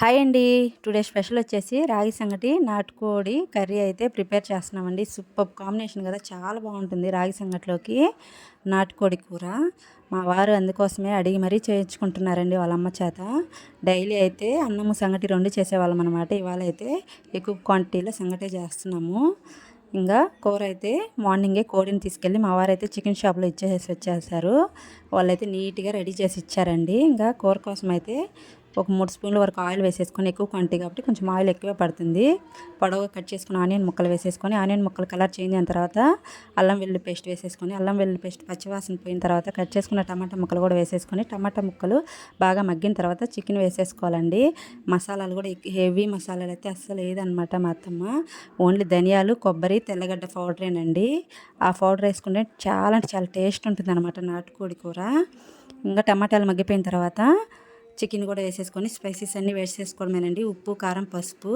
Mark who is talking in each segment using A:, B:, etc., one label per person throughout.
A: Hi అండి. Today special వచ్చేసి రాగి సంగటి, నాటుకోడి కర్రీ అయితే ప్రిపేర్ చేస్తున్నామండి. సూపర్ కాంబినేషన్ కదా! చాలా బాగుంటుంది రాగి సంగటిలోకి నాటుకోడి కూర. మా వారు అందుకోసమే అడిగి మరీ చేయించుకుంటున్నారండి వాళ్ళ అమ్మ చేత. డైలీ అయితే అన్నము సంగటి 2 చేసేవాళ్ళం అనమాట. ఇవాళ అయితే ఎక్కువ క్వాంటిటీలో సంగటే చేస్తున్నాము. ఇంకా కూర అయితే మార్నింగే కోడిని తీసుకెళ్ళి మా వారైతే చికెన్ షాప్లో ఇచ్చేసి వచ్చేసారు. వాళ్ళైతే నీట్గా రెడీ చేసి ఇచ్చారండి. ఇంకా కూర కోసం అయితే ఒక 3 స్పూన్ల వరకు ఆయిల్ వేసేసుకొని, ఎక్కువ క్వాంటిటీ కాబట్టి కొంచెం ఆయిల్ ఎక్కువే పడుతుంది. పొడవుగా కట్ చేసుకుని ఆనియన్ ముక్కలు వేసేసుకొని, ఆనియన్ ముక్కలు కలర్ చేంజ్ అయిన తర్వాత అల్లం వెల్లుల్లి పేస్ట్ వేసేసుకొని, అల్లం వెల్లుల్లి పేస్ట్ పచ్చివాసన పోయిన తర్వాత కట్ చేసుకున్న టమాటా ముక్కలు కూడా వేసేసుకొని, టమాటా ముక్కలు బాగా మగ్గిన తర్వాత చికెన్ వేసేసుకోవాలండి. మసాలాలు కూడా హెవీ మసాలాలు అయితే అస్సలు లేదనమాట మా అత్తమ్మ. ఓన్లీ ధనియాలు, కొబ్బరి, తెల్లగడ్డ పౌడరేనండి. ఆ పౌడర్ వేసుకుంటే చాలా అంటే చాలా టేస్ట్ ఉంటుంది అనమాట నాటుకోడి కూర. ఇంకా టమాటాలు మగ్గిపోయిన తర్వాత చికెన్ కూడా వేసేసుకొని స్పైసెస్ అన్నీ వేసేసుకోవడమేనండి. ఉప్పు, కారం, పసుపు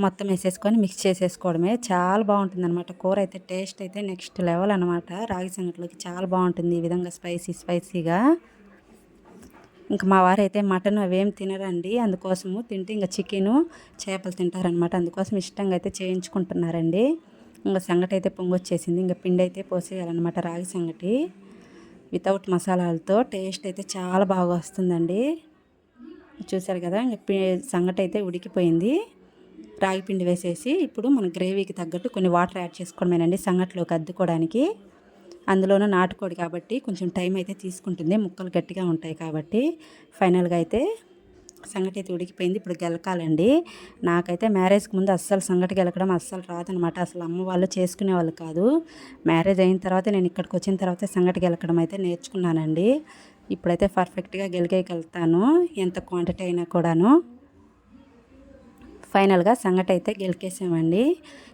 A: మొత్తం వేసేసుకొని మిక్స్ చేసేసుకోవడమే. చాలా బాగుంటుంది అనమాట. కూర అయితే టేస్ట్ అయితే నెక్స్ట్ లెవెల్ అనమాట. రాగి సంగటిలోకి చాలా బాగుంటుంది ఈ విధంగా స్పైసీగా. ఇంకా మా వారైతే మటన్ అవేం తినరండి. అందుకోసము తింటే ఇంకా చికెను, చేపలు తింటారనమాట. అందుకోసం ఇష్టంగా అయితే చేయించుకుంటున్నారండి. ఇంకా సంగటి అయితే పొంగొచ్చేసింది. ఇంకా పిండి అయితే పోసేయాలన్నమాట రాగి సంగటి. వితౌట్ మసాలాలతో టేస్ట్ అయితే చాలా బాగా వస్తుందండి. చూసారు కదా, సంగటి అయితే ఉడికిపోయింది. రాగి పిండి వేసేసి ఇప్పుడు మన గ్రేవీకి తగ్గట్టు కొన్ని వాటర్ యాడ్ చేసుకోవడమేనండి సంగటిలోకి అద్దుకోవడానికి. అందులోనూ నాటుకోడి కాబట్టి కొంచెం టైం అయితే తీసుకుంటుంది, ముక్కలు గట్టిగా ఉంటాయి కాబట్టి. ఫైనల్గా అయితే సంగటి అయితే ఉడికిపోయింది. ఇప్పుడు గెలకాలండి. నాకైతే మ్యారేజ్కి ముందు అస్సలు సంగటి గెలకడం అస్సలు రాదనమాట. అసలు అమ్మ వాళ్ళు చేసుకునే వాళ్ళు కాదు. మ్యారేజ్ అయిన తర్వాత నేను ఇక్కడికి వచ్చిన తర్వాత సంగటి గెలకడం అయితే నేర్చుకున్నానండి. ఇప్పుడైతే పర్ఫెక్ట్గా గెలికేయగలుగుతాను, ఎంత క్వాంటిటీ అయినా కూడాను. ఫైనల్గా సంగటి అయితే గెలికేసామండి.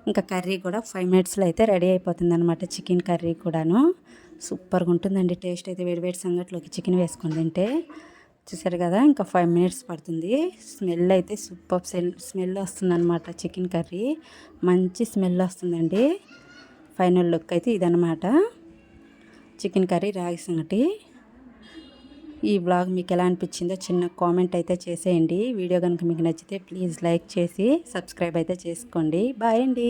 A: ఇంకా కర్రీ కూడా 5 మినిట్స్లో అయితే రెడీ అయిపోతుంది అనమాట. చికెన్ కర్రీ కూడాను సూపర్గా ఉంటుందండి. టేస్ట్ అయితే వేడివేడి సంగటిలోకి చికెన్ వేసుకొని తింటే. చూసారు కదా, ఇంకా 5 మినిట్స్ పడుతుంది. స్మెల్ అయితే సూపర్ స్మెల్ వస్తుందన్నమాట. చికెన్ కర్రీ మంచి స్మెల్ వస్తుందండి. ఫైనల్ లుక్ అయితే ఇదనమాట చికెన్ కర్రీ రాగి సంగటి. ఈ వ్లాగ్ మీకు ఎలా అనిపించిందో చిన్న కామెంట్ అయితే చేసేయండి. వీడియో కనుక మీకు నచ్చితే ప్లీజ్ లైక్ చేసి సబ్స్క్రైబ్ అయితే చేసుకోండి. బాయ్ అండి.